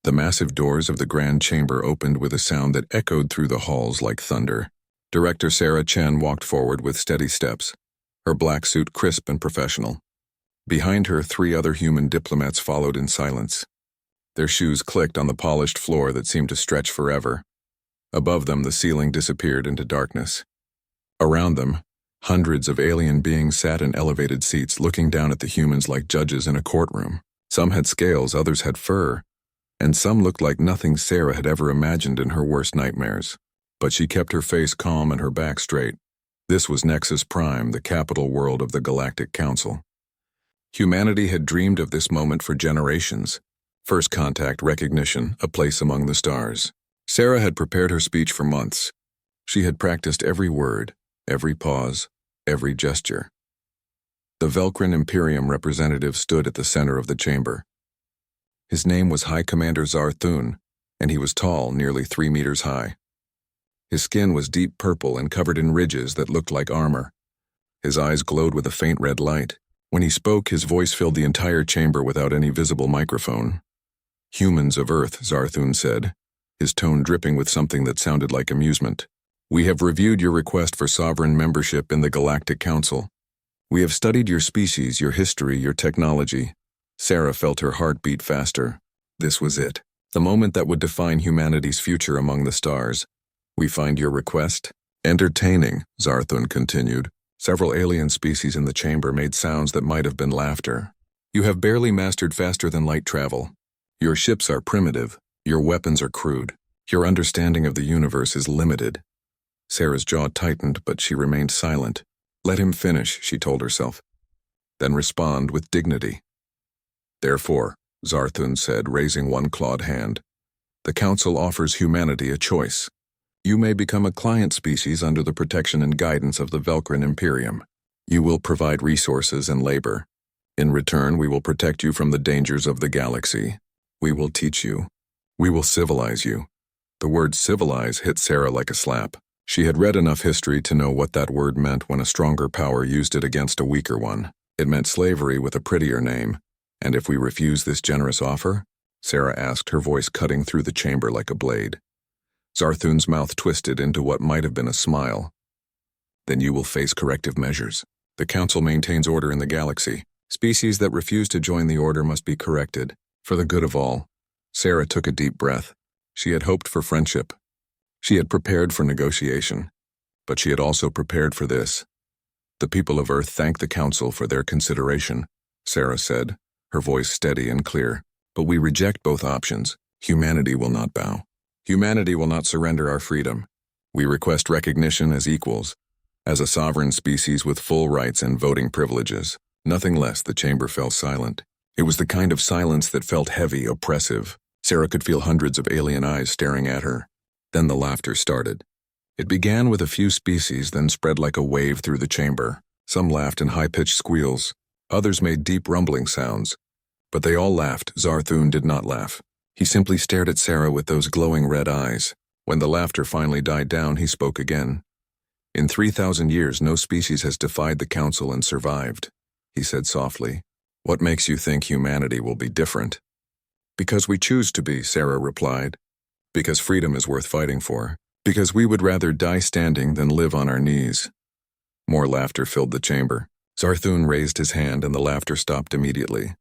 The massive doors of the grand chamber opened with a sound that echoed through the halls like thunder. Director Sarah Chen walked forward with steady steps, her black suit crisp and professional. Behind her, 3 other human diplomats followed in silence. Their shoes clicked on the polished floor that seemed to stretch forever. Above them, the ceiling disappeared into darkness. Around them, hundreds of alien beings sat in elevated seats looking down at the humans like judges in a courtroom. Some had scales, others had fur, and some looked like nothing Sarah had ever imagined in her worst nightmares. But she kept her face calm and her back straight. This was Nexus Prime, the capital world of the Galactic Council. Humanity had dreamed of this moment for generations. First contact, recognition, a place among the stars. Sarah had prepared her speech for months. She had practiced every word, every pause, every gesture. The Velcrin Imperium representative stood at the center of the chamber. His name was High Commander Zarthun, and he was tall, nearly 3 meters high. His skin was deep purple and covered in ridges that looked like armor. His eyes glowed with a faint red light. When he spoke, his voice filled the entire chamber without any visible microphone. "Humans of Earth," Zarthun said, his tone dripping with something that sounded like amusement. "We have reviewed your request for sovereign membership in the Galactic Council. We have studied your species, your history, your technology." Sarah felt her heart beat faster. This was it, the moment that would define humanity's future among the stars. "We find your request entertaining," Zarthun continued. Several alien species in the chamber made sounds that might have been laughter. "You have barely mastered faster than light travel. Your ships are primitive. Your weapons are crude. Your understanding of the universe is limited." Sarah's jaw tightened, but she remained silent. Let him finish, she told herself. Then respond with dignity. "Therefore," Zarthun said, raising one clawed hand, "the Council offers humanity a choice. You may become a client species under the protection and guidance of the Velcrin Imperium. You will provide resources and labor. In return, we will protect you from the dangers of the galaxy. We will teach you. We will civilize you." The word civilize hit Sarah like a slap. She had read enough history to know what that word meant when a stronger power used it against a weaker one. It meant slavery with a prettier name. "And if we refuse this generous offer?" Sarah asked, her voice cutting through the chamber like a blade. Zarthun's mouth twisted into what might have been a smile. "Then you will face corrective measures. The Council maintains order in the galaxy. Species that refuse to join the order must be corrected, for the good of all." Sarah took a deep breath. She had hoped for friendship. She had prepared for negotiation. But she had also prepared for this. "The people of Earth thank the Council for their consideration," Sarah said, her voice steady and clear. "But we reject both options. Humanity will not bow. Humanity will not surrender our freedom. We request recognition as equals, as a sovereign species with full rights and voting privileges. Nothing less." The chamber fell silent. It was the kind of silence that felt heavy, oppressive. Sarah could feel hundreds of alien eyes staring at her. Then the laughter started. It began with a few species, then spread like a wave through the chamber. Some laughed in high-pitched squeals. Others made deep rumbling sounds. But they all laughed. Zarthun did not laugh. He simply stared at Sarah with those glowing red eyes. When the laughter finally died down, he spoke again. "In 3,000 years, no species has defied the Council and survived," he said softly. "What makes you think humanity will be different?" "Because we choose to be," Sarah replied. "Because freedom is worth fighting for. Because we would rather die standing than live on our knees." More laughter filled the chamber. Zarthun raised his hand and the laughter stopped immediately.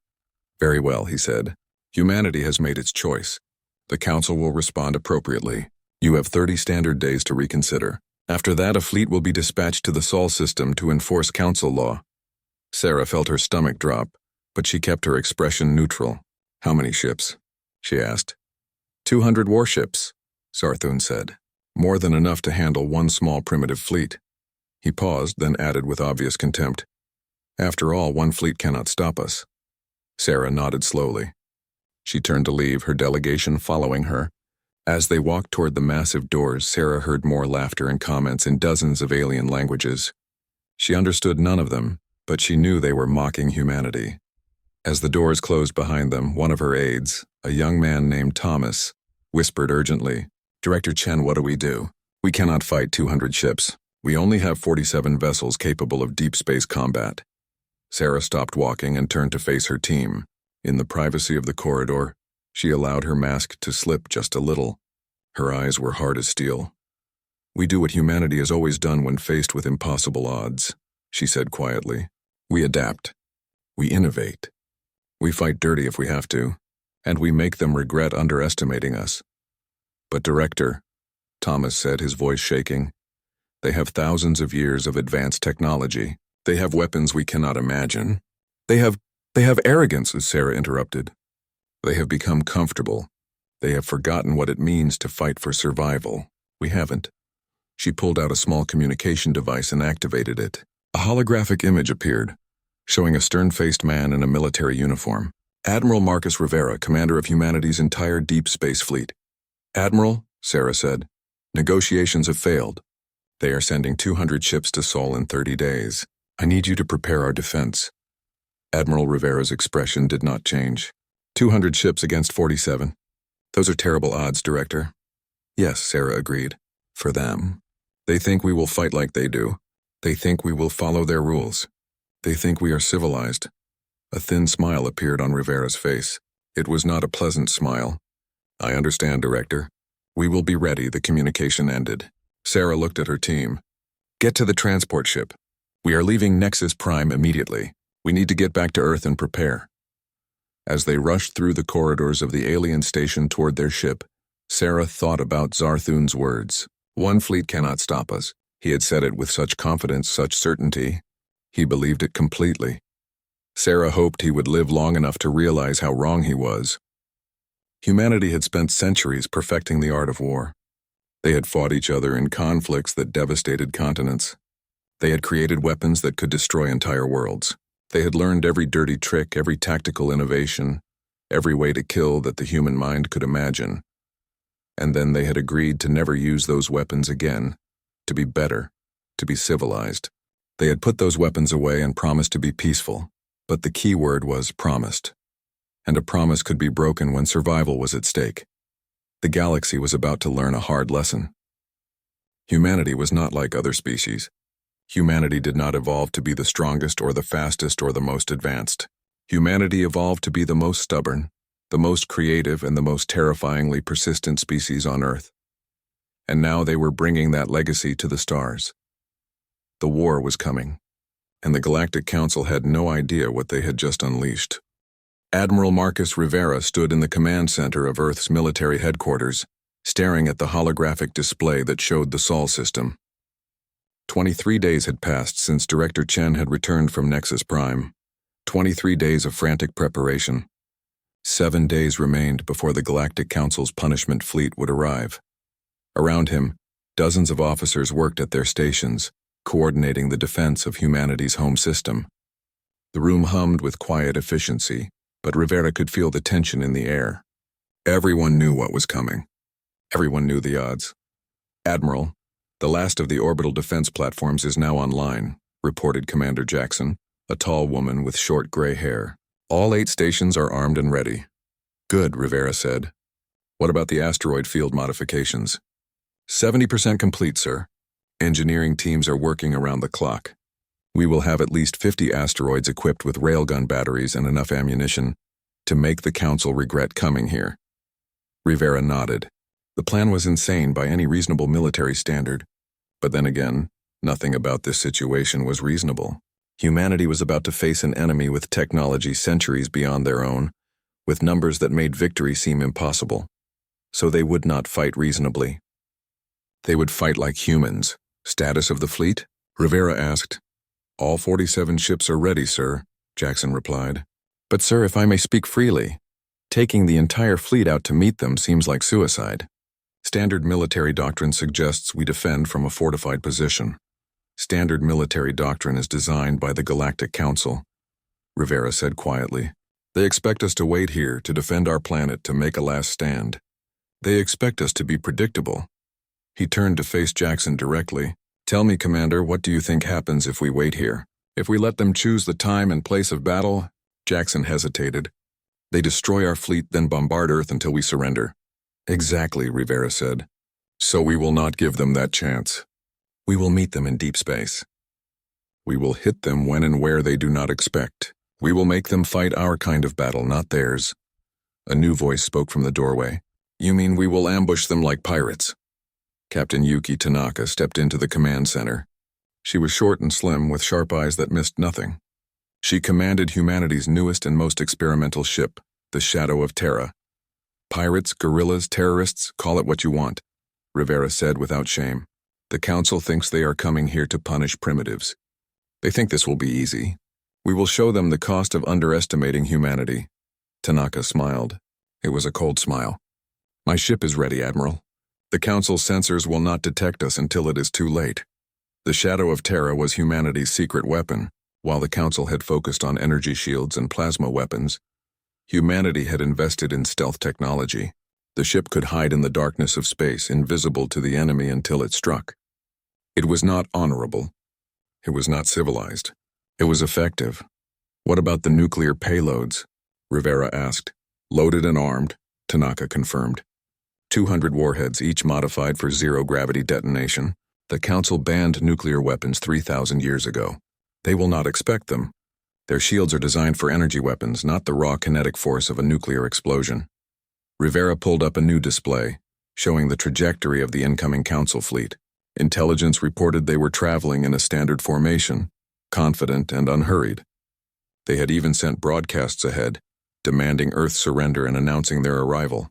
"Very well," he said. "Humanity has made its choice. The Council will respond appropriately. You have 30 standard days to reconsider. After that, a fleet will be dispatched to the Sol system to enforce Council law." Sarah felt her stomach drop, but she kept her expression neutral. "How many ships?" she asked. 200 warships," Zarthun said. "More than enough to handle one small primitive fleet." He paused, then added with obvious contempt, "After all, one fleet cannot stop us." Sarah nodded slowly. She turned to leave, her delegation following her. As they walked toward the massive doors, Sarah heard more laughter and comments in dozens of alien languages. She understood none of them, but she knew they were mocking humanity. As the doors closed behind them, one of her aides, a young man named Thomas, whispered urgently, "Director Chen, what do we do? We cannot fight 200 ships. We only have 47 vessels capable of deep space combat." Sarah stopped walking and turned to face her team. In the privacy of the corridor, She allowed her mask to slip just a little. Her eyes were hard as steel. "We do what humanity has always done when faced with impossible odds," she said quietly. "We adapt. We innovate. We fight dirty if we have to, and we make them regret underestimating us." "But Director," Thomas said, his voice shaking, "they have thousands of years of advanced technology. They have weapons we cannot imagine. They have arrogance," as Sarah interrupted. "They have become comfortable. They have forgotten what it means to fight for survival. We haven't." She pulled out a small communication device and activated it. A holographic image appeared, showing a stern-faced man in a military uniform. "Admiral Marcus Rivera, commander of humanity's entire deep space fleet." "Admiral," Sarah said, "negotiations have failed. They are sending 200 ships to Sol in 30 days. I need you to prepare our defense." Admiral Rivera's expression did not change. 200 ships against 47. "Those are terrible odds, Director." "Yes," Sarah agreed. "For them. They think we will fight like they do. They think we will follow their rules. They think we are civilized." A thin smile appeared on Rivera's face. It was not a pleasant smile. "I understand, Director. We will be ready." The communication ended. Sarah looked at her team. "Get to the transport ship. We are leaving Nexus Prime immediately. We need to get back to Earth and prepare." As they rushed through the corridors of the alien station toward their ship, Sarah thought about Zarthun's words. "One fleet cannot stop us." He had said it with such confidence, such certainty. He believed it completely. Sarah hoped he would live long enough to realize how wrong he was. Humanity had spent centuries perfecting the art of war. They had fought each other in conflicts that devastated continents. They had created weapons that could destroy entire worlds. They had learned every dirty trick, every tactical innovation, every way to kill that the human mind could imagine. And then they had agreed to never use those weapons again, to be better, to be civilized. They had put those weapons away and promised to be peaceful, but the key word was promised. And a promise could be broken when survival was at stake. The galaxy was about to learn a hard lesson. Humanity was not like other species. Humanity did not evolve to be the strongest or the fastest or the most advanced. Humanity evolved to be the most stubborn, the most creative, and the most terrifyingly persistent species on Earth. And now they were bringing that legacy to the stars. The war was coming, and the Galactic Council had no idea what they had just unleashed. Admiral Marcus Rivera stood in the command center of Earth's military headquarters, staring at the holographic display that showed the Sol system. 23 days had passed since Director Chen had returned from Nexus Prime. 23 days of frantic preparation. 7 days remained before the Galactic Council's punishment fleet would arrive. Around him, dozens of officers worked at their stations, coordinating the defense of humanity's home system. The room hummed with quiet efficiency, but Rivera could feel the tension in the air. Everyone knew what was coming. Everyone knew the odds. "Admiral, the last of the orbital defense platforms is now online," reported Commander Jackson, a tall woman with short gray hair. "All 8 stations are armed and ready." "Good," Rivera said. "What about the asteroid field modifications?" 70% complete, sir. Engineering teams are working around the clock. We will have at least 50 asteroids equipped with railgun batteries and enough ammunition to make the Council regret coming here." Rivera nodded. The plan was insane by any reasonable military standard. But then again, nothing about this situation was reasonable. Humanity was about to face an enemy with technology centuries beyond their own, with numbers that made victory seem impossible. So they would not fight reasonably. They would fight like humans. "Status of the fleet?" Rivera asked. "All 47 ships are ready, sir," Jackson replied. "But sir, if I may speak freely, taking the entire fleet out to meet them seems like suicide. Standard military doctrine suggests we defend from a fortified position. Standard military doctrine is designed by the Galactic Council," Rivera said quietly. "They expect us to wait here to defend our planet, to make a last stand. They expect us to be predictable." He turned to face Jackson directly. "Tell me, Commander, what do you think happens if we wait here? If we let them choose the time and place of battle?" Jackson hesitated. "They destroy our fleet, then bombard Earth until we surrender." "Exactly," Rivera said. "So we will not give them that chance. We will meet them in deep space. We will hit them when and where they do not expect. We will make them fight our kind of battle, not theirs. A new voice spoke from the doorway. You mean we will ambush them like pirates? Captain Yuki Tanaka stepped into the command center. She was short and slim, with sharp eyes that missed nothing. She commanded humanity's newest and most experimental ship, the Shadow of Terra. Pirates, guerrillas, terrorists, call it what you want, Rivera said without shame. The Council thinks they are coming here to punish primitives. They think this will be easy. We will show them the cost of underestimating humanity. Tanaka smiled. It was a cold smile. My ship is ready, Admiral. The Council's sensors will not detect us until it is too late. The Shadow of Terra was humanity's secret weapon. While the Council had focused on energy shields and plasma weapons, humanity had invested in stealth technology. The ship could hide in the darkness of space, invisible to the enemy until it struck. It was not honorable. It was not civilized. It was effective. What about the nuclear payloads? Rivera asked. Loaded and armed, Tanaka confirmed. 200 warheads, each modified for zero-gravity detonation. The Council banned nuclear weapons 3,000 years ago. They will not expect them. Their shields are designed for energy weapons, not the raw kinetic force of a nuclear explosion. Rivera pulled up a new display, showing the trajectory of the incoming Council fleet. Intelligence reported they were traveling in a standard formation, confident and unhurried. They had even sent broadcasts ahead, demanding Earth's surrender and announcing their arrival.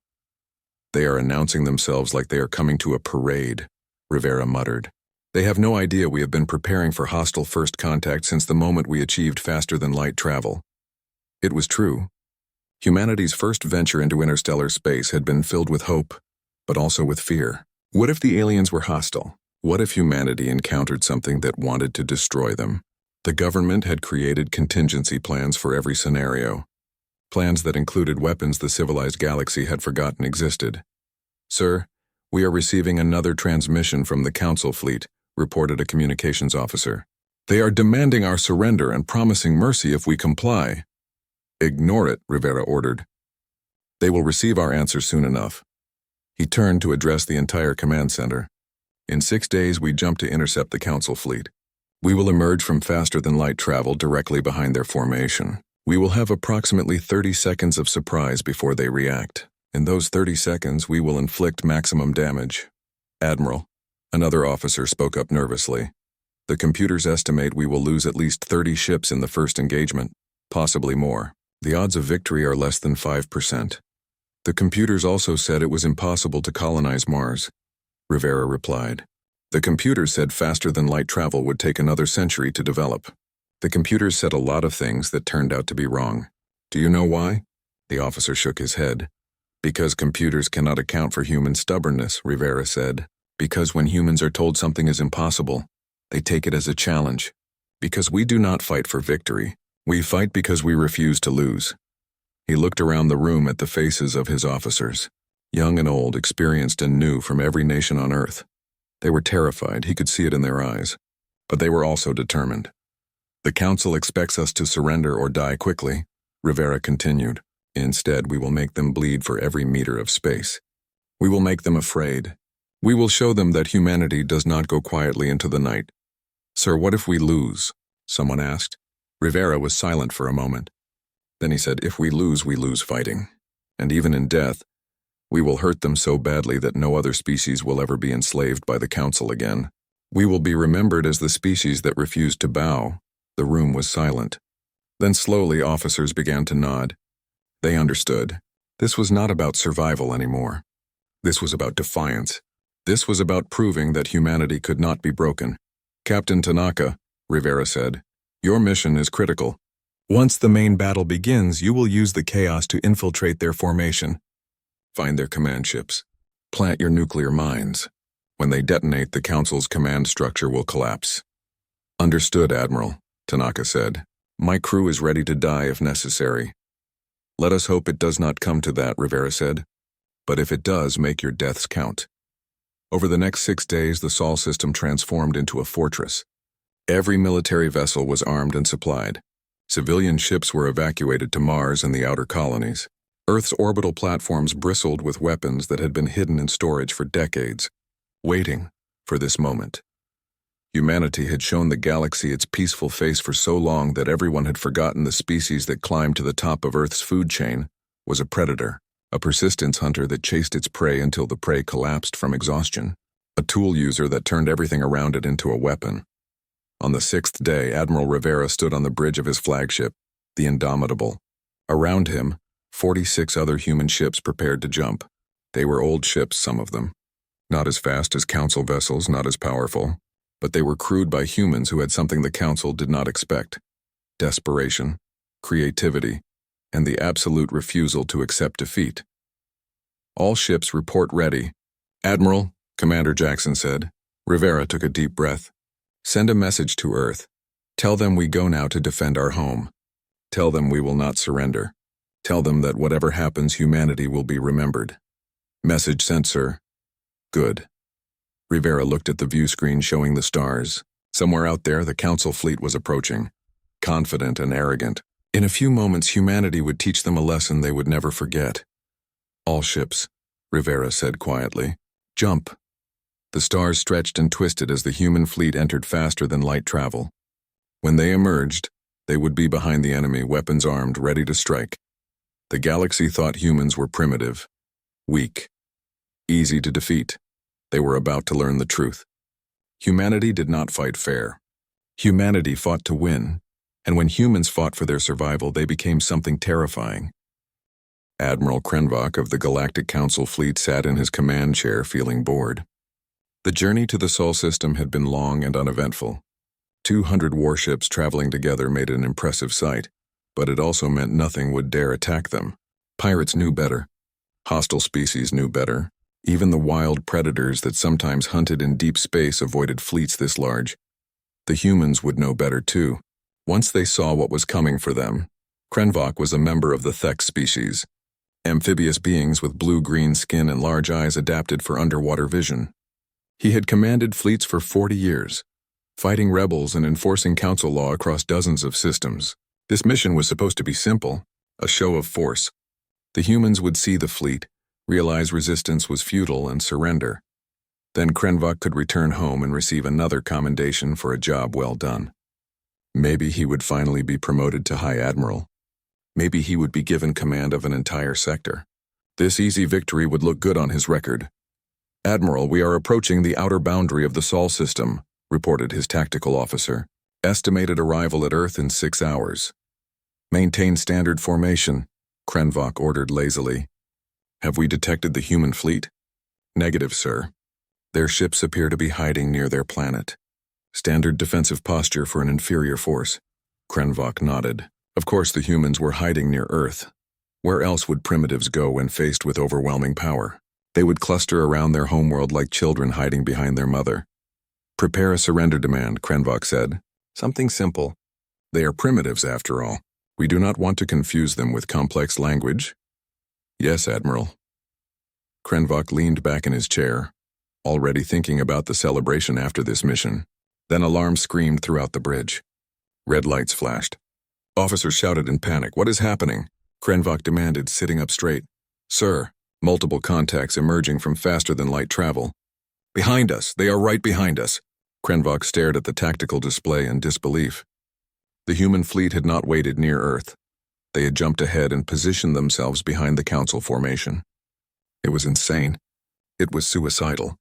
They are announcing themselves like they are coming to a parade, Rivera muttered. They have no idea we have been preparing for hostile first contact since the moment we achieved faster-than-light travel. It was true. Humanity's first venture into interstellar space had been filled with hope, but also with fear. What if the aliens were hostile? What if humanity encountered something that wanted to destroy them? The government had created contingency plans for every scenario. Plans that included weapons the civilized galaxy had forgotten existed. Sir, we are receiving another transmission from the Council fleet, reported a communications officer. They are demanding our surrender and promising mercy if we comply. Ignore it, Rivera ordered. They will receive our answer soon enough. He turned to address the entire command center. In 6 days, we jump to intercept the Council fleet. We will emerge from faster-than-light travel directly behind their formation. We will have approximately 30 seconds of surprise before they react. In those 30 seconds, we will inflict maximum damage. Admiral, another officer spoke up nervously. The computers estimate we will lose at least 30 ships in the first engagement, possibly more. The odds of victory are less than 5%. The computers also said it was impossible to colonize Mars, Rivera replied. The computers said faster-than-light travel would take another century to develop. The computers said a lot of things that turned out to be wrong. Do you know why? The officer shook his head. Because computers cannot account for human stubbornness, Rivera said. Because when humans are told something is impossible, they take it as a challenge. Because we do not fight for victory. We fight because we refuse to lose. He looked around the room at the faces of his officers. Young and old, experienced and new from every nation on Earth. They were terrified, he could see it in their eyes. But they were also determined. The Council expects us to surrender or die quickly, Rivera continued. Instead, we will make them bleed for every meter of space. We will make them afraid. We will show them that humanity does not go quietly into the night. Sir, what if we lose? Someone asked. Rivera was silent for a moment. Then he said, if we lose fighting. And even in death, we will hurt them so badly that no other species will ever be enslaved by the Council again. We will be remembered as the species that refused to bow. The room was silent. Then slowly officers began to nod. They understood. This was not about survival anymore. This was about defiance. This was about proving that humanity could not be broken. Captain Tanaka, Rivera said, your mission is critical. Once the main battle begins, you will use the chaos to infiltrate their formation. Find their command ships. Plant your nuclear mines. When they detonate, the Council's command structure will collapse. Understood, Admiral, Tanaka said. My crew is ready to die if necessary. Let us hope it does not come to that, Rivera said. But if it does, make your deaths count. Over the next 6 days, the Sol system transformed into a fortress. Every military vessel was armed and supplied. Civilian ships were evacuated to Mars and the outer colonies. Earth's orbital platforms bristled with weapons that had been hidden in storage for decades, waiting for this moment. Humanity had shown the galaxy its peaceful face for so long that everyone had forgotten the species that climbed to the top of Earth's food chain was a predator. a persistence hunter that chased its prey until the prey collapsed from exhaustion, a tool user that turned everything around it into a weapon. On the 6th day, Admiral Rivera stood on the bridge of his flagship, the Indomitable. Around him, 46 other human ships prepared to jump. They were old ships, some of them. Not as fast as Council vessels, not as powerful, but they were crewed by humans who had something the Council did not expect: desperation, creativity, and the absolute refusal to accept defeat. All ships report ready. Admiral, Commander Jackson said. Rivera took a deep breath. Send a message to Earth. Tell them we go now to defend our home. Tell them we will not surrender. Tell them that whatever happens, humanity will be remembered. Message sent, sir. Good. Rivera looked at the view screen showing the stars. Somewhere out there, the Council fleet was approaching, confident and arrogant. In a few moments, humanity would teach them a lesson they would never forget. All ships, Rivera said quietly. Jump. The stars stretched and twisted as the human fleet entered faster than light travel. When they emerged, they would be behind the enemy, weapons armed, ready to strike. The galaxy thought humans were primitive, weak, easy to defeat. They were about to learn the truth. Humanity did not fight fair. Humanity fought to win, and when humans fought for their survival, they became something terrifying. Admiral Krenvok of the Galactic Council fleet sat in his command chair feeling bored. The journey to the Sol system had been long and uneventful. 200 warships traveling together made an impressive sight, but it also meant nothing would dare attack them. Pirates knew better. Hostile species knew better. Even the wild predators that sometimes hunted in deep space avoided fleets this large. The humans would know better too. Once they saw what was coming for them. Krenvok was a member of the Thek species, amphibious beings with blue-green skin and large eyes adapted for underwater vision. He had commanded fleets for 40 years, fighting rebels and enforcing council law across dozens of systems. This mission was supposed to be simple, a show of force. The humans would see the fleet, realize resistance was futile, and surrender. Then Krenvok could return home and receive another commendation for a job well done. Maybe he would finally be promoted to High Admiral. Maybe he would be given command of an entire sector. This easy victory would look good on his record. Admiral, we are approaching the outer boundary of the Sol system, reported his tactical officer. Estimated arrival at Earth in 6 hours. Maintain standard formation, Krenvok ordered lazily. Have we detected the human fleet? Negative, sir. Their ships appear to be hiding near their planet. Standard defensive posture for an inferior force. Krenvok nodded. Of course the humans were hiding near Earth. Where else would primitives go when faced with overwhelming power? They would cluster around their homeworld like children hiding behind their mother. Prepare a surrender demand, Krenvok said. Something simple. They are primitives after all. We do not want to confuse them with complex language. Yes, Admiral. Krenvok leaned back in his chair, already thinking about the celebration after this mission. Then alarms screamed throughout the bridge. Red lights flashed. Officers shouted in panic. What is happening? Krenvok demanded, sitting up straight. Sir, multiple contacts emerging from faster-than-light travel. Behind us! They are right behind us! Krenvok stared at the tactical display in disbelief. The human fleet had not waited near Earth. They had jumped ahead and positioned themselves behind the Council formation. It was insane. It was suicidal.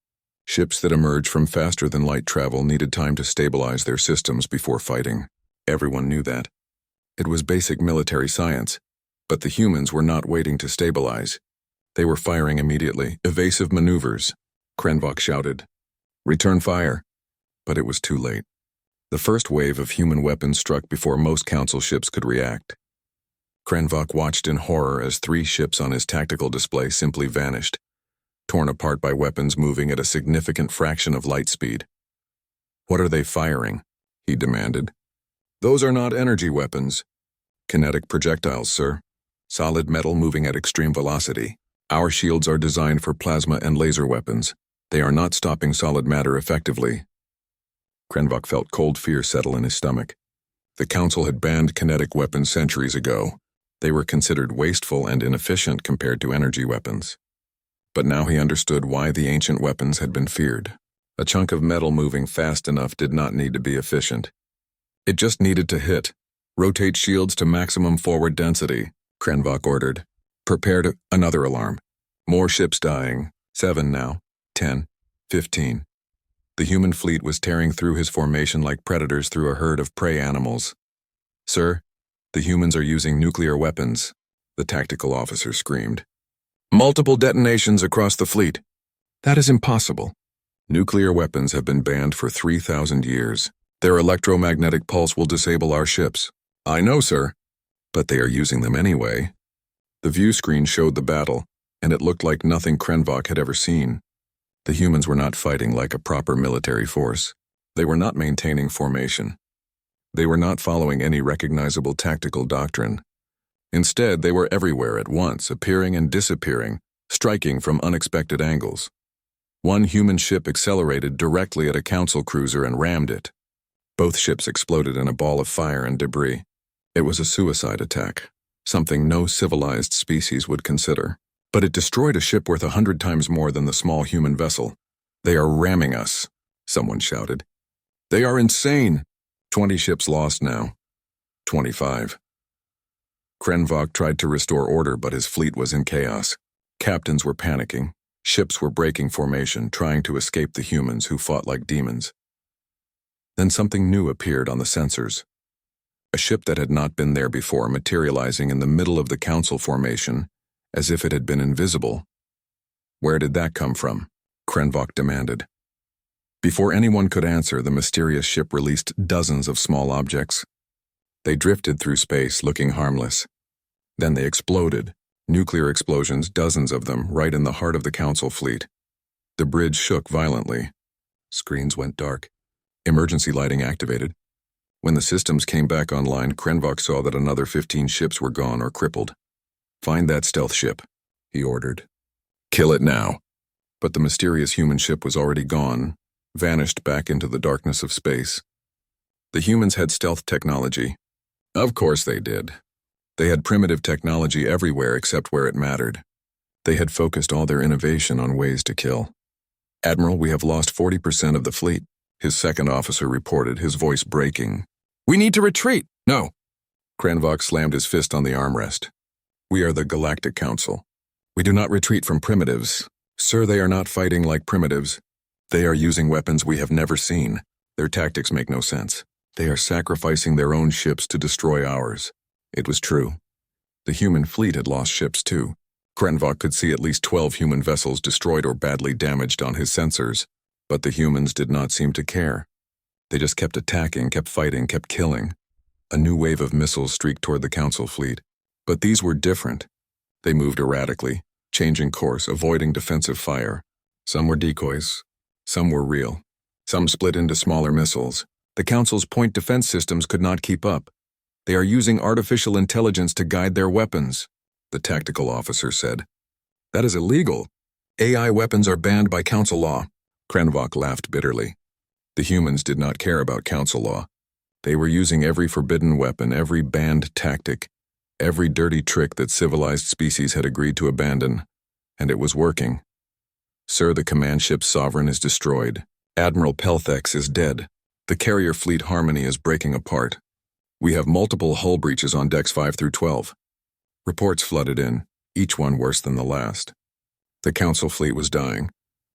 Ships that emerged from faster-than-light travel needed time to stabilize their systems before fighting. Everyone knew that. It was basic military science, but the humans were not waiting to stabilize. They were firing immediately. Evasive maneuvers, Krenvok shouted. Return fire. But it was too late. The first wave of human weapons struck before most Council ships could react. Krenvok watched in horror as 3 ships on his tactical display simply vanished, torn apart by weapons moving at a significant fraction of light speed. What are they firing? He demanded. Those are not energy weapons. Kinetic projectiles, sir. Solid metal moving at extreme velocity. Our shields are designed for plasma and laser weapons. They are not stopping solid matter effectively. Krenvok felt cold fear settle in his stomach. The Council had banned kinetic weapons centuries ago. They were considered wasteful and inefficient compared to energy weapons. But now he understood why the ancient weapons had been feared. A chunk of metal moving fast enough did not need to be efficient. It just needed to hit. Rotate shields to maximum forward density, Krenvok ordered. Prepared. Another alarm. More ships dying. 7 now. 10. 15. The human fleet was tearing through his formation like predators through a herd of prey animals. Sir, the humans are using nuclear weapons, the tactical officer screamed. Multiple detonations across the fleet. That is impossible. Nuclear weapons have been banned for 3,000 years. Their electromagnetic pulse will disable our ships. I know, sir. But they are using them anyway. The view screen showed the battle, and it looked like nothing Krenvok had ever seen. The humans were not fighting like a proper military force. They were not maintaining formation. They were not following any recognizable tactical doctrine. Instead, they were everywhere at once, appearing and disappearing, striking from unexpected angles. One human ship accelerated directly at a council cruiser and rammed it. Both ships exploded in a ball of fire and debris. It was a suicide attack, something no civilized species would consider. But it destroyed a ship worth 100 times more than the small human vessel. They are ramming us, someone shouted. They are insane. 20 ships lost now. 25. Krenvok tried to restore order, but his fleet was in chaos. Captains were panicking. Ships were breaking formation, trying to escape the humans who fought like demons. Then something new appeared on the sensors. A ship that had not been there before materializing in the middle of the council formation, as if it had been invisible. Where did that come from? Krenvok demanded. Before anyone could answer, the mysterious ship released dozens of small objects. They drifted through space, looking harmless. Then they exploded. Nuclear explosions, dozens of them, right in the heart of the council fleet. The bridge shook violently. Screens went dark. Emergency lighting activated. When the systems came back online, Krenvok saw that another 15 ships were gone or crippled. Find that stealth ship, he ordered. Kill it now. But the mysterious human ship was already gone, vanished back into the darkness of space. The humans had stealth technology. Of course they did. They had primitive technology everywhere except where it mattered. They had focused all their innovation on ways to kill. Admiral, we have lost 40% of the fleet, his second officer reported, his voice breaking. We need to retreat. No. Krenvok slammed his fist on the armrest. We are the Galactic Council. We do not retreat from primitives. Sir, they are not fighting like primitives. They are using weapons we have never seen. Their tactics make no sense. They are sacrificing their own ships to destroy ours. It was true. The human fleet had lost ships too. Krenvok could see at least 12 human vessels destroyed or badly damaged on his sensors, but the humans did not seem to care. They just kept attacking, kept fighting, kept killing. A new wave of missiles streaked toward the council fleet. But these were different. They moved erratically, changing course, avoiding defensive fire. Some were decoys. Some were real. Some split into smaller missiles. The Council's point defense systems could not keep up. They are using artificial intelligence to guide their weapons, the tactical officer said. That is illegal. AI weapons are banned by Council law. Krenvok laughed bitterly. The humans did not care about Council law. They were using every forbidden weapon, every banned tactic, every dirty trick that civilized species had agreed to abandon, and it was working. Sir, the command ship's sovereign is destroyed. Admiral Pelthex is dead. The carrier fleet Harmony is breaking apart. We have multiple hull breaches on decks 5 through 12. Reports flooded in, each one worse than the last. The Council fleet was dying.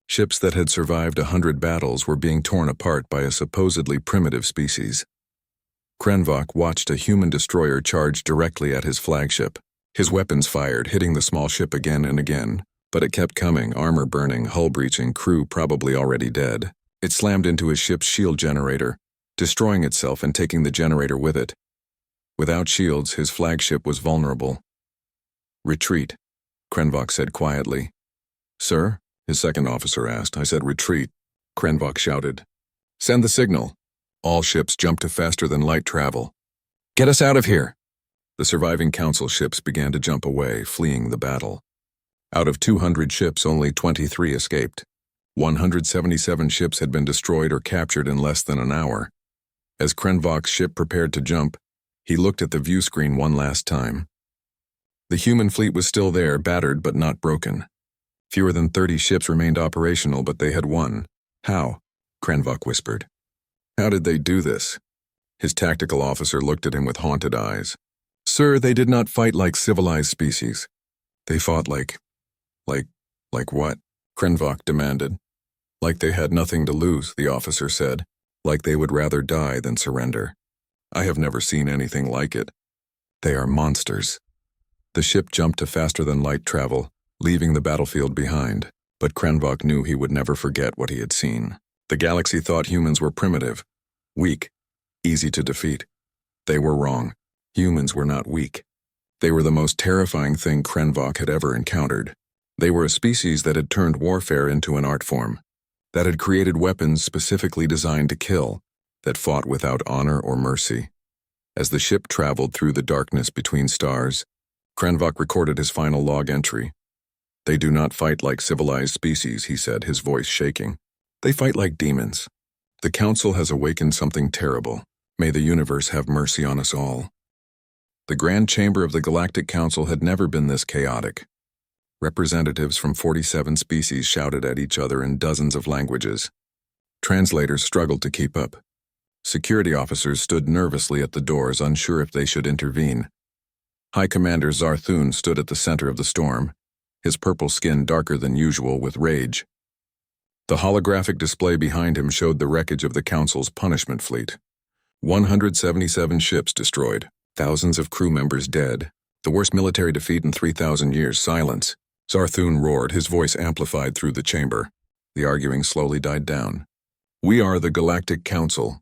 Ships that had survived 100 battles were being torn apart by a supposedly primitive species. Krenvok watched a human destroyer charge directly at his flagship. His weapons fired, hitting the small ship again and again, but it kept coming, armor burning, hull breaching, crew probably already dead. It slammed into his ship's shield generator, destroying itself and taking the generator with it. Without shields, his flagship was vulnerable. Retreat, Krenvok said quietly. Sir? His second officer asked. I said retreat, Krenvok shouted. Send the signal. All ships jump to faster-than-light travel. Get us out of here! The surviving Council ships began to jump away, fleeing the battle. Out of 200 ships, only 23 escaped. 177 ships had been destroyed or captured in less than an hour. As Krenvok's ship prepared to jump, he looked at the view screen one last time. The human fleet was still there, battered but not broken. Fewer than 30 ships remained operational, but they had won. How? Krenvok whispered. How did they do this? His tactical officer looked at him with haunted eyes. Sir, they did not fight like civilized species. They fought like, like what? Krenvok demanded. Like they had nothing to lose, the officer said. Like they would rather die than surrender. I have never seen anything like it. They are monsters. The ship jumped to faster-than-light travel, leaving the battlefield behind, but Krenvok knew he would never forget what he had seen. The galaxy thought humans were primitive, weak, easy to defeat. They were wrong. Humans were not weak. They were the most terrifying thing Krenvok had ever encountered. They were a species that had turned warfare into an art form, that had created weapons specifically designed to kill, that fought without honor or mercy. As the ship traveled through the darkness between stars, Krenvok recorded his final log entry. They do not fight like civilized species, he said, his voice shaking. They fight like demons. The Council has awakened something terrible. May the universe have mercy on us all. The Grand Chamber of the Galactic Council had never been this chaotic. Representatives from 47 species shouted at each other in dozens of languages. Translators struggled to keep up. Security officers stood nervously at the doors, unsure if they should intervene. High Commander Zarthun stood at the center of the storm, his purple skin darker than usual with rage. The holographic display behind him showed the wreckage of the Council's punishment fleet. 177 ships destroyed, thousands of crew members dead, the worst military defeat in 3,000 years. Silence. Zarthun roared, his voice amplified through the chamber. The arguing slowly died down. We are the Galactic Council.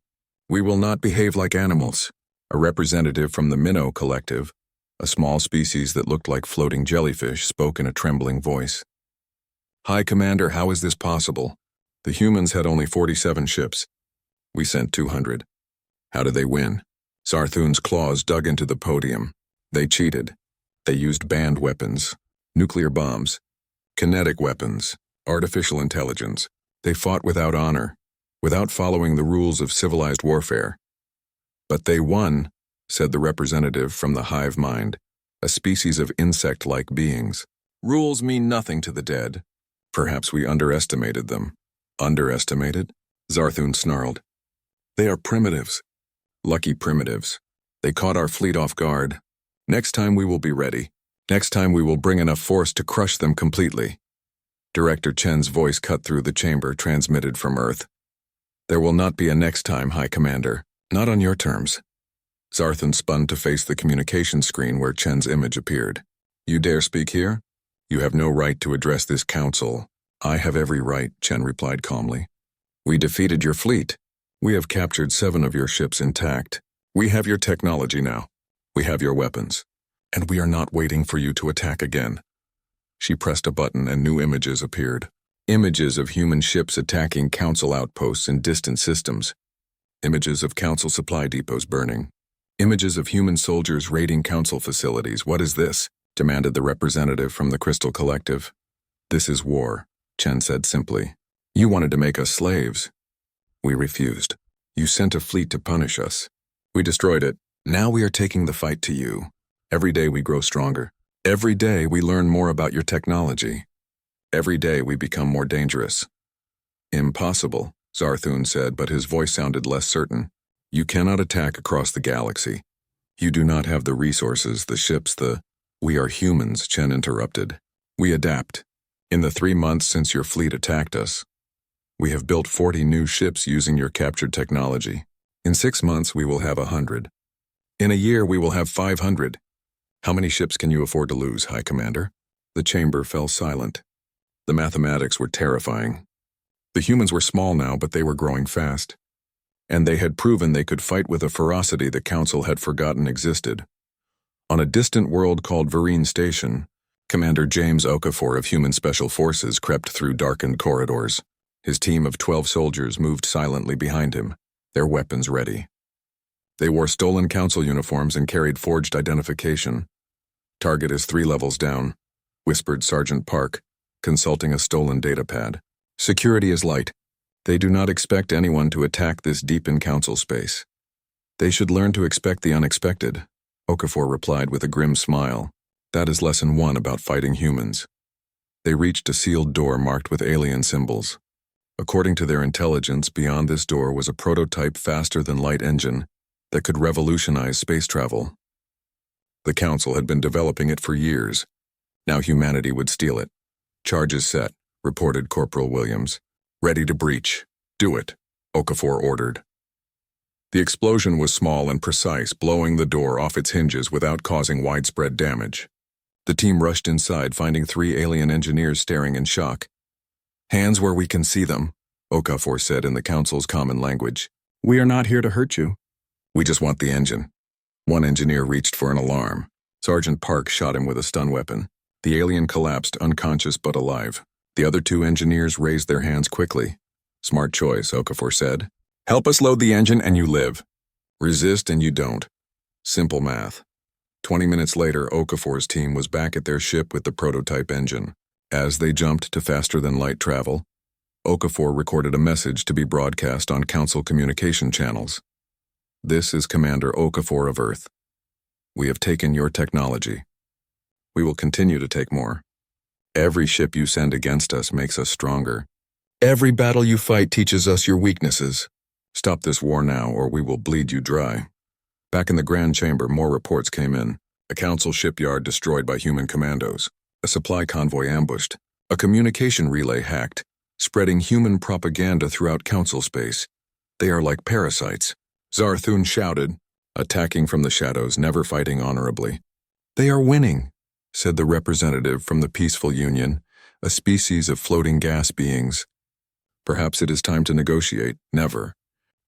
We will not behave like animals. A representative from the Minnow Collective, a small species that looked like floating jellyfish, spoke in a trembling voice. High Commander, how is this possible? The humans had only 47 ships. We sent 200. How did they win? Zarthun's claws dug into the podium. They cheated. They used banned weapons, nuclear bombs, kinetic weapons, artificial intelligence. They fought without honor, without following the rules of civilized warfare. But they won, said the representative from the hive mind, a species of insect-like beings. Rules mean nothing to the dead. Perhaps we underestimated them. Underestimated? Zarthun snarled. They are primitives. Lucky primitives. They caught our fleet off guard. Next time we will be ready. Next time we will bring enough force to crush them completely. Director Chen's voice cut through the chamber transmitted from Earth. There will not be a next time, High Commander. Not on your terms. Zarthun spun to face the communication screen where Chen's image appeared. You dare speak here? You have no right to address this council. I have every right, Chen replied calmly. We defeated your fleet. We have captured 7 of your ships intact. We have your technology now. We have your weapons. And we are not waiting for you to attack again. She pressed a button and new images appeared. Images of human ships attacking council outposts in distant systems. Images of council supply depots burning. Images of human soldiers raiding council facilities. What is this? Demanded the representative from the Crystal Collective. This is war, Chen said simply. You wanted to make us slaves. We refused. You sent a fleet to punish us. We destroyed it. Now we are taking the fight to you. Every day we grow stronger. Every day we learn more about your technology. Every day we become more dangerous. Impossible, Zarthun said, but his voice sounded less certain. You cannot attack across the galaxy. You do not have the resources, the ships, We are humans, Chen interrupted. We adapt. In the 3 months since your fleet attacked us, we have built 40 new ships using your captured technology. In 6 months we will have 100. In a year we will have 500. How many ships can you afford to lose, High Commander? The chamber fell silent. The mathematics were terrifying. The humans were small now, but they were growing fast. And they had proven they could fight with a ferocity the Council had forgotten existed. On a distant world called Vereen Station, Commander James Okafor of Human Special Forces crept through darkened corridors. His team of 12 soldiers moved silently behind him, their weapons ready. They wore stolen Council uniforms and carried forged identification. Target is 3 levels down, whispered Sergeant Park, consulting a stolen datapad. Security is light. They do not expect anyone to attack this deep in Council space. They should learn to expect the unexpected, Okafor replied with a grim smile. That is lesson 1 about fighting humans. They reached a sealed door marked with alien symbols. According to their intelligence, beyond this door was a prototype faster-than-light engine that could revolutionize space travel. The Council had been developing it for years. Now humanity would steal it. Charges set, reported Corporal Williams. Ready to breach. Do it, Okafor ordered. The explosion was small and precise, blowing the door off its hinges without causing widespread damage. The team rushed inside, finding 3 alien engineers staring in shock. Hands where we can see them, Okafor said in the Council's common language. We are not here to hurt you. We just want the engine. One engineer reached for an alarm. Sergeant Park shot him with a stun weapon. The alien collapsed, unconscious but alive. The other 2 engineers raised their hands quickly. Smart choice, Okafor said. Help us load the engine and you live. Resist and you don't. Simple math. 20 minutes later, Okafor's team was back at their ship with the prototype engine. As they jumped to faster-than-light travel, Okafor recorded a message to be broadcast on Council communication channels. This is Commander Okafor of Earth. We have taken your technology. We will continue to take more. Every ship you send against us makes us stronger. Every battle you fight teaches us your weaknesses. Stop this war now, or we will bleed you dry. Back in the Grand Chamber, more reports came in. A Council shipyard destroyed by human commandos. A supply convoy ambushed. A communication relay hacked, spreading human propaganda throughout Council space. They are like parasites. Zarthun shouted, attacking from the shadows, never fighting honorably. They are winning, said the representative from the Peaceful Union, a species of floating gas beings. Perhaps it is time to negotiate. Never.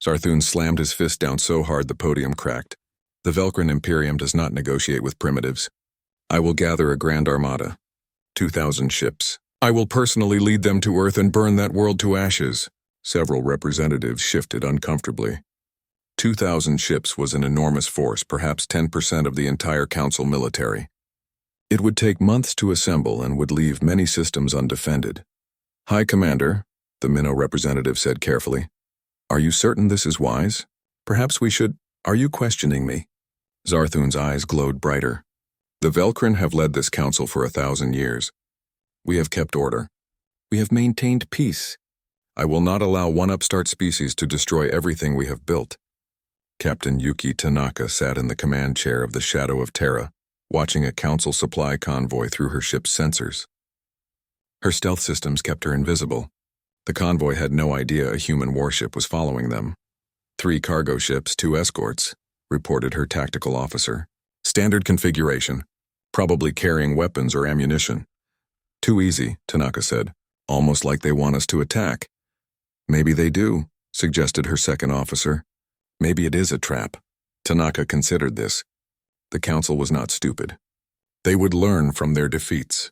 Zarthun slammed his fist down so hard the podium cracked. The Velcrin Imperium does not negotiate with primitives. I will gather a grand armada. 2,000 ships. I will personally lead them to Earth and burn that world to ashes. Several representatives shifted uncomfortably. 2,000 ships was an enormous force, perhaps 10% of the entire Council military. It would take months to assemble and would leave many systems undefended. High Commander, the Minnow representative said carefully. Are you certain this is wise? Perhaps we should... Are you questioning me? Zarthun's eyes glowed brighter. The Velcrin have led this council for 1,000 years. We have kept order. We have maintained peace. I will not allow one upstart species to destroy everything we have built. Captain Yuki Tanaka sat in the command chair of the Shadow of Terra, watching a council supply convoy through her ship's sensors. Her stealth systems kept her invisible. The convoy had no idea a human warship was following them. 3 cargo ships, 2 escorts, reported her tactical officer. Standard configuration, probably carrying weapons or ammunition. Too easy, Tanaka said, almost like they want us to attack. Maybe they do, suggested her second officer. Maybe it is a trap. Tanaka considered this. The council was not stupid. They would learn from their defeats.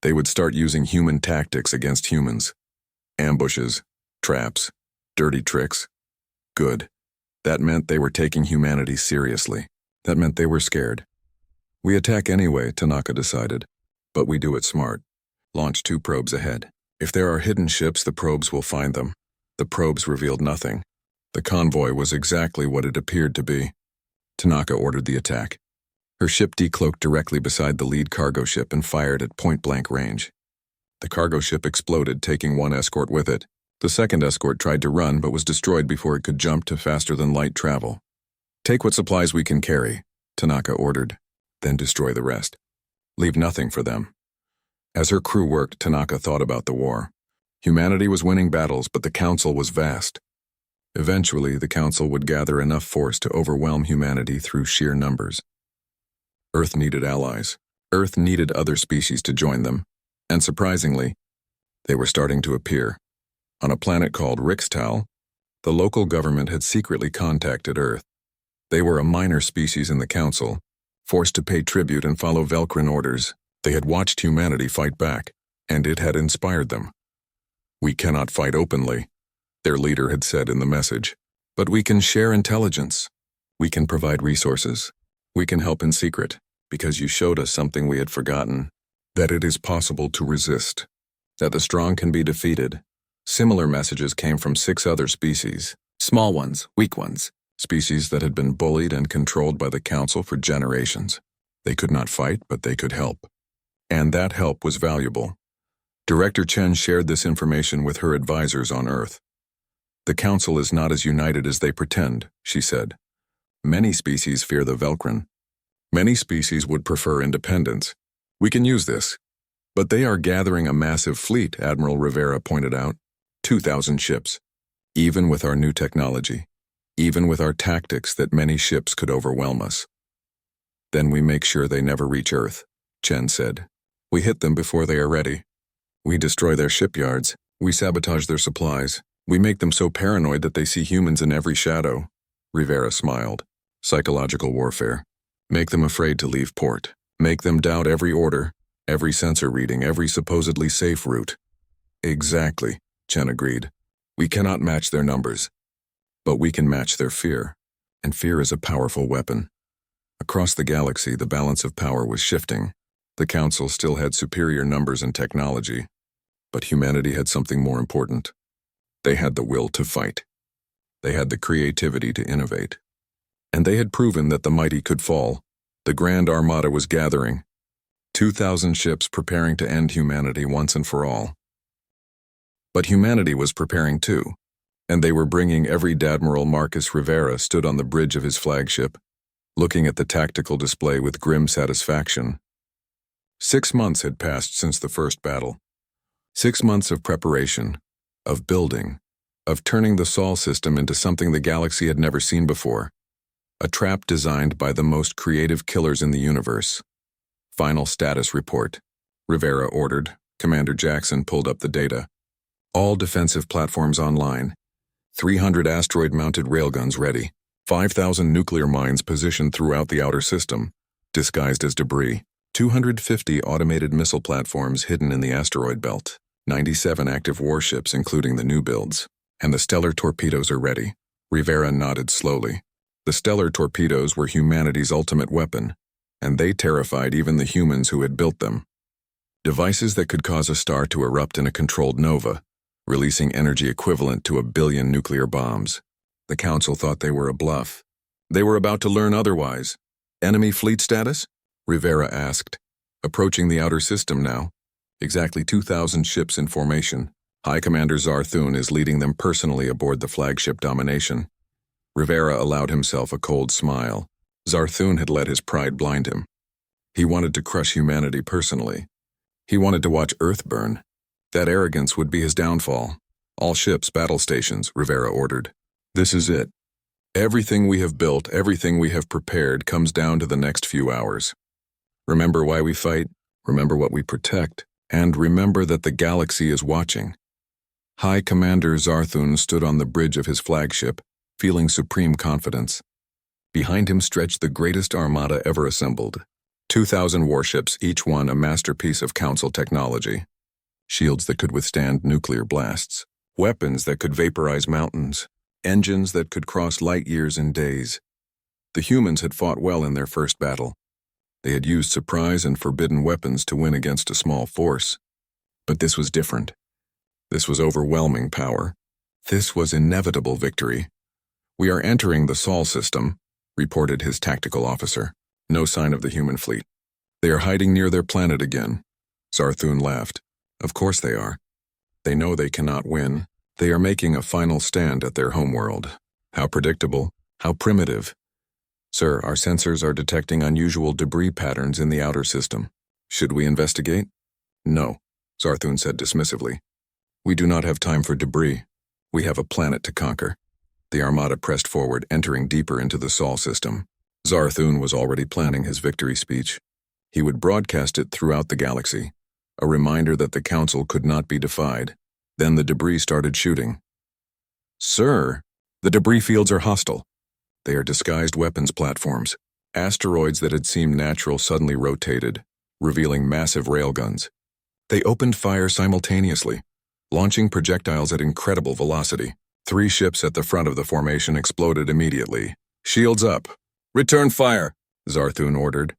They would start using human tactics against humans. Ambushes, traps, dirty tricks. Good. That meant they were taking humanity seriously. That meant they were scared. We attack anyway, Tanaka decided. But we do it smart. Launch 2 probes ahead. If there are hidden ships, the probes will find them. The probes revealed nothing. The convoy was exactly what it appeared to be. Tanaka ordered the attack. Her ship decloaked directly beside the lead cargo ship and fired at point-blank range. The cargo ship exploded, taking 1 escort with it. The second escort tried to run but was destroyed before it could jump to faster-than-light travel. Take what supplies we can carry, Tanaka ordered, then destroy the rest. Leave nothing for them. As her crew worked, Tanaka thought about the war. Humanity was winning battles, but the Council was vast. Eventually, the Council would gather enough force to overwhelm humanity through sheer numbers. Earth needed allies. Earth needed other species to join them. And surprisingly, they were starting to appear. On a planet called Rixtal, the local government had secretly contacted Earth. They were a minor species in the Council, forced to pay tribute and follow Velcrin orders. They had watched humanity fight back, and it had inspired them. We cannot fight openly, their leader had said in the message, but we can share intelligence. We can provide resources. We can help in secret, because you showed us something we had forgotten. That it is possible to resist, that the strong can be defeated. Similar messages came from 6 other species, small ones, weak ones, species that had been bullied and controlled by the Council for generations. They could not fight, but they could help. And that help was valuable. Director Chen shared this information with her advisors on Earth. The Council is not as united as they pretend, she said. Many species fear the Velcrin. Many species would prefer independence. We can use this. But they are gathering a massive fleet, Admiral Rivera pointed out. 2,000 ships. Even with our new technology. Even with our tactics that many ships could overwhelm us. Then we make sure they never reach Earth, Chen said. We hit them before they are ready. We destroy their shipyards. We sabotage their supplies. We make them so paranoid that they see humans in every shadow. Rivera smiled. Psychological warfare. Make them afraid to leave port. Make them doubt every order, every sensor reading, every supposedly safe route. Exactly, Chen agreed. We cannot match their numbers. But we can match their fear. And fear is a powerful weapon. Across the galaxy, the balance of power was shifting. The Council still had superior numbers and technology. But humanity had something more important. They had the will to fight. They had the creativity to innovate. And they had proven that the mighty could fall. The Grand Armada was gathering. 2,000 ships preparing to end humanity once and for all. But humanity was preparing too. And they were bringing every Admiral Marcus Rivera stood on the bridge of his flagship, looking at the tactical display with grim satisfaction. 6 months had passed since the first battle. 6 months of preparation, of building, of turning the Sol system into something the galaxy had never seen before. A trap designed by the most creative killers in the universe. Final status report. Rivera ordered. Commander Jackson pulled up the data. All defensive platforms online. 300 asteroid-mounted railguns ready. 5,000 nuclear mines positioned throughout the outer system, disguised as debris. 250 automated missile platforms hidden in the asteroid belt. 97 active warships, including the new builds. And the stellar torpedoes are ready. Rivera nodded slowly. The stellar torpedoes were humanity's ultimate weapon, and they terrified even the humans who had built them. Devices that could cause a star to erupt in a controlled nova, releasing energy equivalent to 1 billion nuclear bombs. The Council thought they were a bluff. They were about to learn otherwise. Enemy fleet status? Rivera asked. Approaching the outer system now. Exactly 2,000 ships in formation. High Commander Zarthun is leading them personally aboard the flagship Domination. Rivera allowed himself a cold smile. Zarthun had let his pride blind him. He wanted to crush humanity personally. He wanted to watch Earth burn. That arrogance would be his downfall. All ships, battle stations, Rivera ordered. This is it. Everything we have built, everything we have prepared comes down to the next few hours. Remember why we fight, remember what we protect, and remember that the galaxy is watching. High Commander Zarthun stood on the bridge of his flagship, feeling supreme confidence. Behind him stretched the greatest armada ever assembled. 2,000 warships, each one a masterpiece of Council technology. Shields that could withstand nuclear blasts. Weapons that could vaporize mountains. Engines that could cross light years in days. The humans had fought well in their first battle. They had used surprise and forbidden weapons to win against a small force. But this was different. This was overwhelming power. This was inevitable victory. We are entering the Sol system, reported his tactical officer. No sign of the human fleet. They are hiding near their planet again. Zarthun laughed. Of course they are. They know they cannot win. They are making a final stand at their homeworld. How predictable, how primitive. Sir, our sensors are detecting unusual debris patterns in the outer system. Should we investigate? No, Zarthun said dismissively. We do not have time for debris. We have a planet to conquer. The Armada pressed forward, entering deeper into the Sol system. Zarthun was already planning his victory speech. He would broadcast it throughout the galaxy, a reminder that the Council could not be defied. Then the debris started shooting. Sir, the debris fields are hostile. They are disguised weapons platforms. Asteroids that had seemed natural suddenly rotated, revealing massive railguns. They opened fire simultaneously, launching projectiles at incredible velocity. 3 ships at the front of the formation exploded immediately. Shields up. Return fire, Zarthun ordered.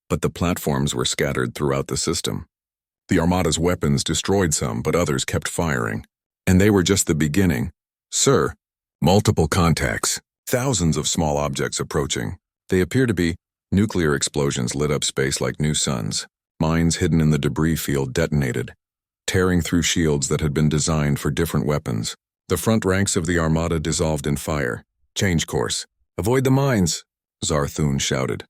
But the platforms were scattered throughout the system. The Armada's weapons destroyed some, but others kept firing. And they were just the beginning. Sir, multiple contacts. Thousands of small objects approaching. They appear to be nuclear explosions lit up space like new suns. Mines hidden in the debris field detonated, tearing through shields that had been designed for different weapons. The front ranks of the Armada dissolved in fire. Change course. Avoid the mines, Zarthun shouted.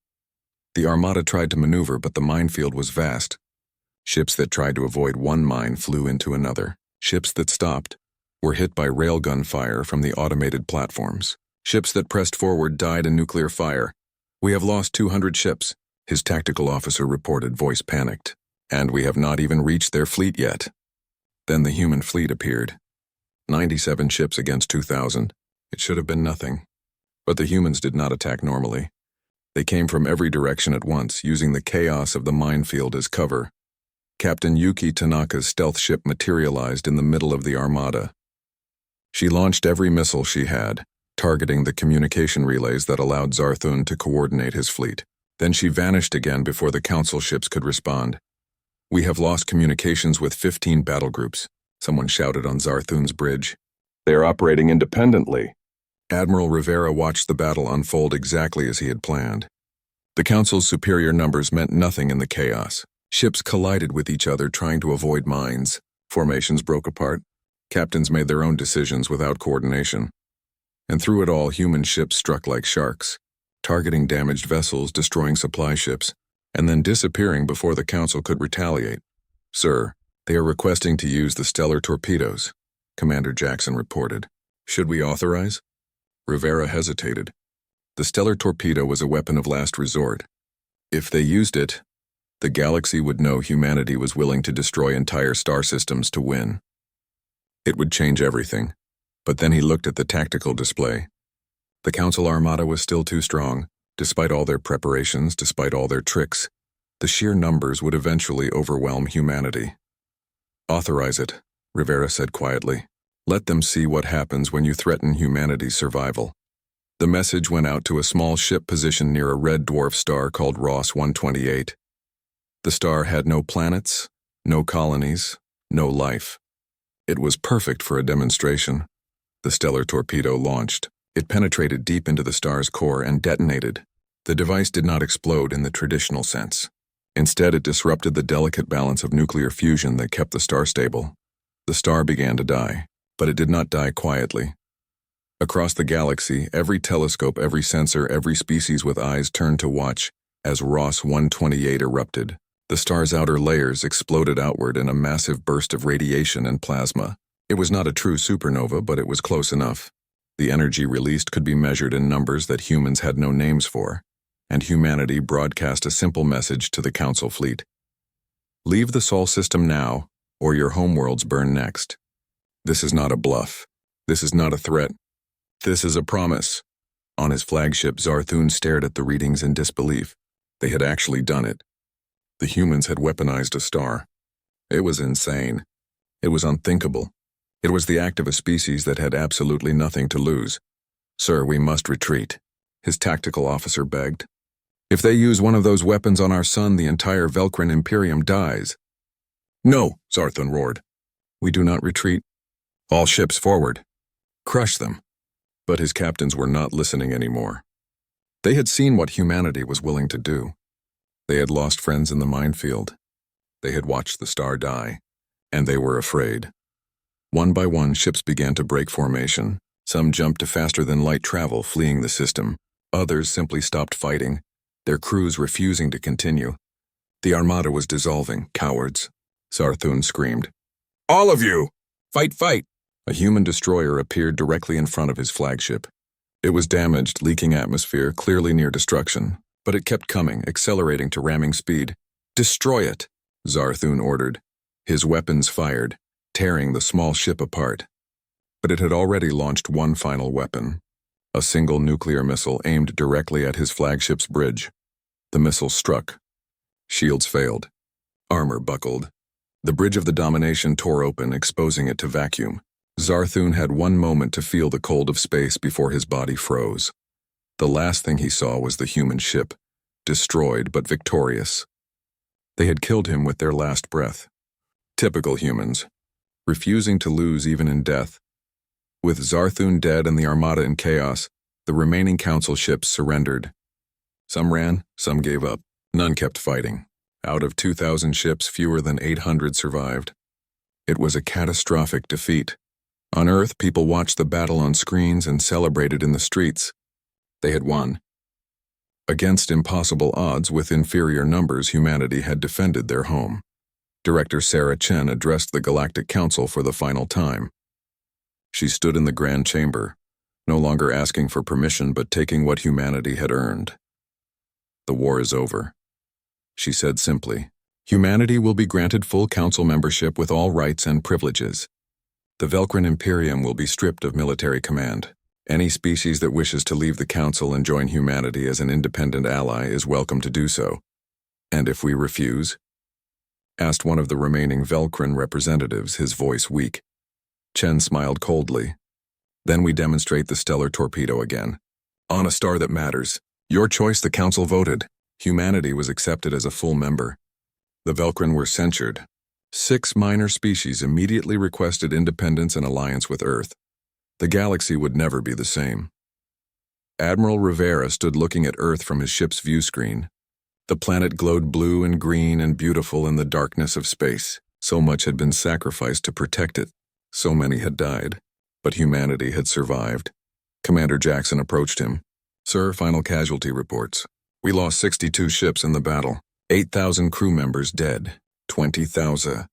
The Armada tried to maneuver, but the minefield was vast. Ships that tried to avoid one mine flew into another. Ships that stopped were hit by railgun fire from the automated platforms. Ships that pressed forward died in nuclear fire. "We have lost 200 ships," his tactical officer reported, voice panicked. "And we have not even reached their fleet yet." Then the human fleet appeared. 97 ships against 2,000. It should have been nothing. But the humans did not attack normally. They came from every direction at once, using the chaos of the minefield as cover. Captain Yuki Tanaka's stealth ship materialized in the middle of the armada. She launched every missile she had, targeting the communication relays that allowed Zarthun to coordinate his fleet. Then she vanished again before the council ships could respond. "We have lost communications with 15 battle groups," someone shouted on Zarthun's bridge. "They are operating independently." Admiral Rivera watched the battle unfold exactly as he had planned. The council's superior numbers meant nothing in the chaos. Ships collided with each other trying to avoid mines. Formations broke apart. Captains made their own decisions without coordination. And through it all, human ships struck like sharks, targeting damaged vessels, destroying supply ships, and then disappearing before the council could retaliate. "Sir, they are requesting to use the stellar torpedoes," Commander Jackson reported. "Should we authorize?" Rivera hesitated. The stellar torpedo was a weapon of last resort. If they used it, the galaxy would know humanity was willing to destroy entire star systems to win. It would change everything. But then he looked at the tactical display. The Council Armada was still too strong. Despite all their preparations, despite all their tricks, the sheer numbers would eventually overwhelm humanity. "Authorize it," Rivera said quietly. "Let them see what happens when you threaten humanity's survival." The message went out to a small ship positioned near a red dwarf star called Ross 128. The star had no planets, no colonies, no life. It was perfect for a demonstration. The stellar torpedo launched. It penetrated deep into the star's core and detonated. The device did not explode in the traditional sense. Instead, it disrupted the delicate balance of nuclear fusion that kept the star stable. The star began to die, but it did not die quietly. Across the galaxy, every telescope, every sensor, every species with eyes turned to watch as Ross 128 erupted. The star's outer layers exploded outward in a massive burst of radiation and plasma. It was not a true supernova, but it was close enough. The energy released could be measured in numbers that humans had no names for, and humanity broadcast a simple message to the Council fleet. "Leave the Sol system now, or your homeworlds burn next." This is not a bluff. This is not a threat. This is a promise. On his flagship, Zarthun stared at the readings in disbelief. They had actually done it. The humans had weaponized a star. It was insane. It was unthinkable. It was the act of a species that had absolutely nothing to lose. "Sir, we must retreat," his tactical officer begged. "If they use one of those weapons on our sun, the entire Velcrin Imperium dies." "No," Zarthun roared. "We do not retreat. All ships forward. Crush them." But his captains were not listening anymore. They had seen what humanity was willing to do. They had lost friends in the minefield. They had watched the star die, and they were afraid. One by one, ships began to break formation. Some jumped to faster-than-light travel, fleeing the system. Others simply stopped fighting, their crews refusing to continue. The armada was dissolving. "Cowards," Zarthun screamed. "All of you! Fight, fight!" A human destroyer appeared directly in front of his flagship. It was damaged, leaking atmosphere, clearly near destruction. But it kept coming, accelerating to ramming speed. "Destroy it," Zarthun ordered. His weapons fired, tearing the small ship apart. But it had already launched one final weapon. A single nuclear missile aimed directly at his flagship's bridge. The missile struck. Shields failed. Armor buckled. The bridge of the Domination tore open, exposing it to vacuum. Zarthun had one moment to feel the cold of space before his body froze. The last thing he saw was the human ship, destroyed but victorious. They had killed him with their last breath. Typical humans, refusing to lose even in death. With Zarthun dead and the armada in chaos, the remaining council ships surrendered. Some ran, some gave up. None kept fighting. Out of 2,000 ships, fewer than 800 survived. It was a catastrophic defeat. On Earth, people watched the battle on screens and celebrated in the streets. They had won. Against impossible odds, with inferior numbers, humanity had defended their home. Director Sarah Chen addressed the Galactic Council for the final time. She stood in the Grand Chamber, no longer asking for permission but taking what humanity had earned. "The war is over," she said simply. "Humanity will be granted full council membership with all rights and privileges. The Velcrin Imperium will be stripped of military command. Any species that wishes to leave the council and join humanity as an independent ally is welcome to do so." "And if we refuse?" asked one of the remaining Velcrin representatives, his voice weak. Chen smiled coldly. "Then we demonstrate the stellar torpedo again. On a star that matters. Your choice, the council voted. Humanity was accepted as a full member. The Velcrin were censured. 6 minor species immediately requested independence and alliance with Earth. The galaxy would never be the same." Admiral Rivera stood looking at Earth from his ship's view screen. The planet glowed blue and green and beautiful in the darkness of space. So much had been sacrificed to protect it. So many had died. But humanity had survived. Commander Jackson approached him. "Sir, final casualty reports. We lost 62 ships in the battle. 8,000 crew members dead. 20,000